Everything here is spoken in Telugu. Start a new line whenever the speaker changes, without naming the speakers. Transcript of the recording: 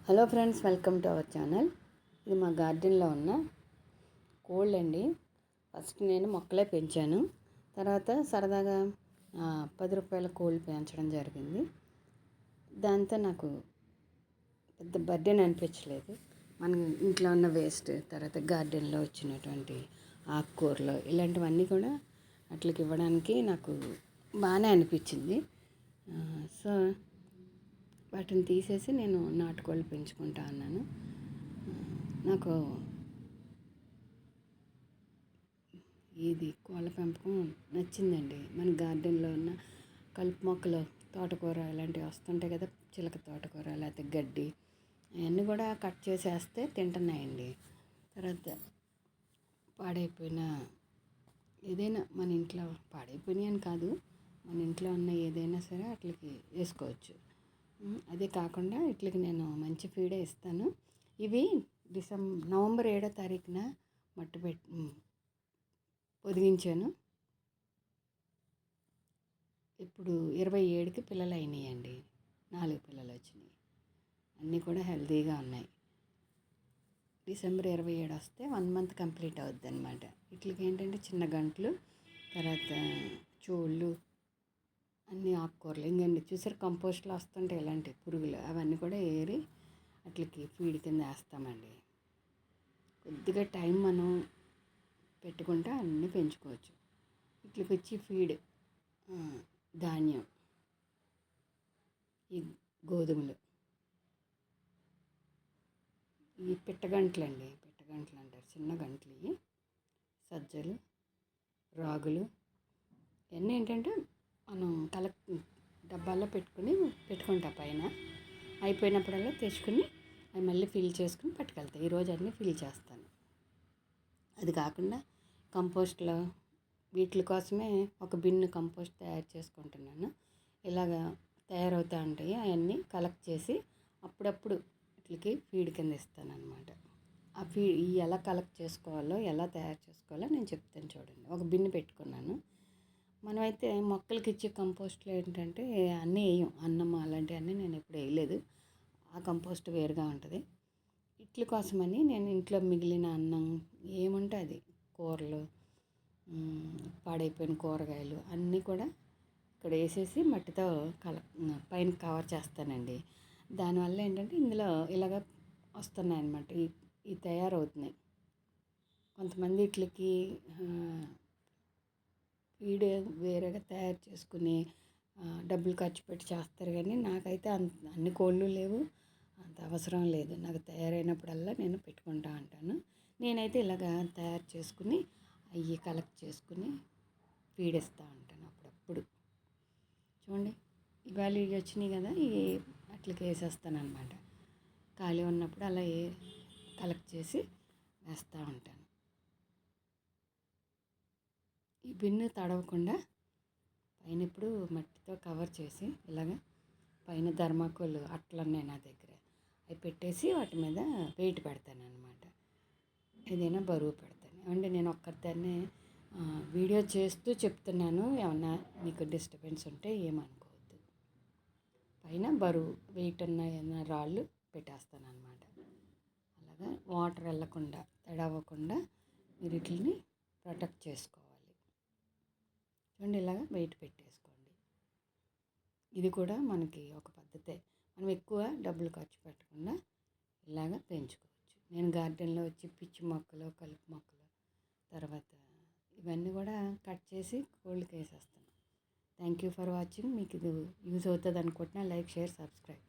Hello friends, welcome to our channel. ఇది మా గార్డెన్లో ఉన్న కోళ్ళు అండి. ఫస్ట్ నేను మొక్కలే పెంచాను. తర్వాత సరదాగా 10 రూపాయల కోళ్ళు పెంచడం జరిగింది. దాంతో నాకు పెద్ద బర్డెన్ అనిపించలేదు. మన ఇంట్లో ఉన్న వేస్ట్, తర్వాత గార్డెన్లో వచ్చినటువంటి ఆకుకూరలు ఇలాంటివన్నీ కూడా అట్లకి ఇవ్వడానికి నాకు బాగానే అనిపించింది. సో వాటిని తీసేసి నేను నాటుకోళ్ళు పెంచుకుంటా అన్నాను. నాకు ఇది కోళ్ళ పెంపకం నచ్చిందండి. మన గార్డెన్లో ఉన్న కలుపు మొక్కలు, తోటకూర ఇలాంటివి వస్తుంటాయి కదా, చిలక తోటకూర లేకపోతే గడ్డి, అవన్నీ కూడా కట్ చేసేస్తే తింటున్నాయండి. తర్వాత పాడైపోయిన ఏదైనా మన ఇంట్లో పాడైపోయినాయి అని కాదు, మన ఇంట్లో ఉన్న ఏదైనా సరే అట్లకి వేసుకోవచ్చు. అదే కాకుండా ఇట్లకి నేను మంచి ఫీడే ఇస్తాను. ఇవి నవంబర్ 7వ తారీఖున పొదిగించాను. ఇప్పుడు 27కి పిల్లలు అయినాయండి. 4 పిల్లలు వచ్చినాయి. అన్నీ కూడా హెల్తీగా ఉన్నాయి. డిసెంబర్ 27 వస్తే 1 మంత్ కంప్లీట్ అవుద్ది అనమాట. ఇట్లకి ఏంటంటే చిన్న గంటలు, తర్వాత చోళ్ళు, అన్నీ ఆకుకూరలు ఇంకండి. చూసారు కంపోస్ట్లో వస్తుంటే ఇలాంటి పురుగులు అవన్నీ కూడా ఏరి అట్లకి ఫీడ్ కింద వేస్తామండి. కొద్దిగా టైం మనం పెట్టుకుంటే అన్నీ పెంచుకోవచ్చు. ఇట్లకి వచ్చి ఫీడ్ ధాన్యం, ఈ గోధుమలు, ఈ పిట్టగంటలు అంటారు, చిన్న గంటలు, సజ్జలు, రాగులు, ఇవన్నీ ఏంటంటే మనం డబ్బాల్లో పెట్టుకుంటా పైన. అయిపోయినప్పుడల్లా తెచ్చుకుని అవి మళ్ళీ ఫిల్ చేసుకుని పట్టుకెళ్తాయి. ఈరోజు అన్నీ ఫిల్ చేస్తాను. అది కాకుండా కంపోస్ట్లో వీటి కోసమే ఒక బిన్ను కంపోస్ట్ తయారు చేసుకుంటున్నాను. ఇలాగా తయారవుతూ ఉంటాయి. అవన్నీ కలెక్ట్ చేసి అప్పుడప్పుడు వీటికి ఫీడ్ కింద ఇస్తాను అనమాట. ఆ ఎలా కలెక్ట్ చేసుకోవాలో, ఎలా తయారు చేసుకోవాలో నేను చెప్తాను చూడండి. ఒక బిన్ను పెట్టుకున్నాను. మనమైతే మొక్కలకి ఇచ్చే కంపోస్ట్లో ఏంటంటే అన్నీ వేయం. అన్నం అలాంటివన్నీ నేను ఎప్పుడు వేయలేదు. ఆ కంపోస్ట్ వేరుగా ఉంటుంది. ఇట్ల కోసమని నేను ఇంట్లో మిగిలిన అన్నం ఏముంటే అది, కూరలు, పాడైపోయిన కూరగాయలు అన్నీ కూడా ఇక్కడ వేసేసి మట్టితో పైన కవర్ చేస్తానండి. దానివల్ల ఏంటంటే ఇందులో ఇలాగ వస్తున్నాయి అన్నమాట. ఈ తయారవుతున్నాయి. కొంతమంది ఇట్లకి ఫీడ్ వేరేగా తయారు చేసుకుని డబ్బులు ఖర్చు పెట్టి చేస్తారు. కానీ నాకైతే అన్ని కోళ్ళు లేవు, అంత అవసరం లేదు. నాకు తయారైనప్పుడల్లా నేను పెట్టుకుంటా ఉంటాను. నేనైతే ఇలాగ తయారు చేసుకుని అవి కలెక్ట్ చేసుకుని ఫీడ్ ఇస్తూ ఉంటాను అప్పుడప్పుడు. చూడండి, ఇవాళ ఇవి వచ్చినాయి కదా, ఇవి అట్లకి వేసేస్తాను అనమాట. ఖాళీ ఉన్నప్పుడు అలా కలెక్ట్ చేసి వేస్తూ ఉంటాను. ఈ బిన్ను తడవకుండా పైన ఇప్పుడు మట్టితో కవర్ చేసి ఇలాగ పైన ధర్మాకోల్ అట్లు ఉన్నాయి నా దగ్గర, అవి పెట్టేసి వాటి మీద వెయిట్ పెడతాను అనమాట. ఏదైనా బరువు పెడతాను. అంటే నేను ఒక్కరిదాన్నే వీడియో చేస్తూ చెప్తున్నాను. ఏమన్నా మీకు డిస్టర్బెన్స్ ఉంటే ఏమనుకోవద్దు. పైన బరువు వెయిట్ ఉన్న ఏమైనా రాళ్ళు పెట్టేస్తాను అనమాట. అలాగా వాటర్ వెళ్ళకుండా, తడవకుండా మీరు వీటిని ప్రొటెక్ట్ చేసుకోవాలి. చూడండి, ఇలాగ వెయిట్ పెట్టేసుకోండి. ఇది కూడా మనకి ఒక పద్ధతే. మనం ఎక్కువ డబ్బులు ఖర్చు పెట్టకుండా ఇలాగ పెంచుకోవచ్చు. నేను గార్డెన్లో వచ్చి పిచ్చి మొక్కలు, కలుపు మొక్కలు, తర్వాత ఇవన్నీ కూడా కట్ చేసి కోళ్ళకి వేసేస్తాను. Thank you for watching. మీకు ఇది యూజ్ అవుతుంది అనుకుంటున్నా. Like, share, subscribe.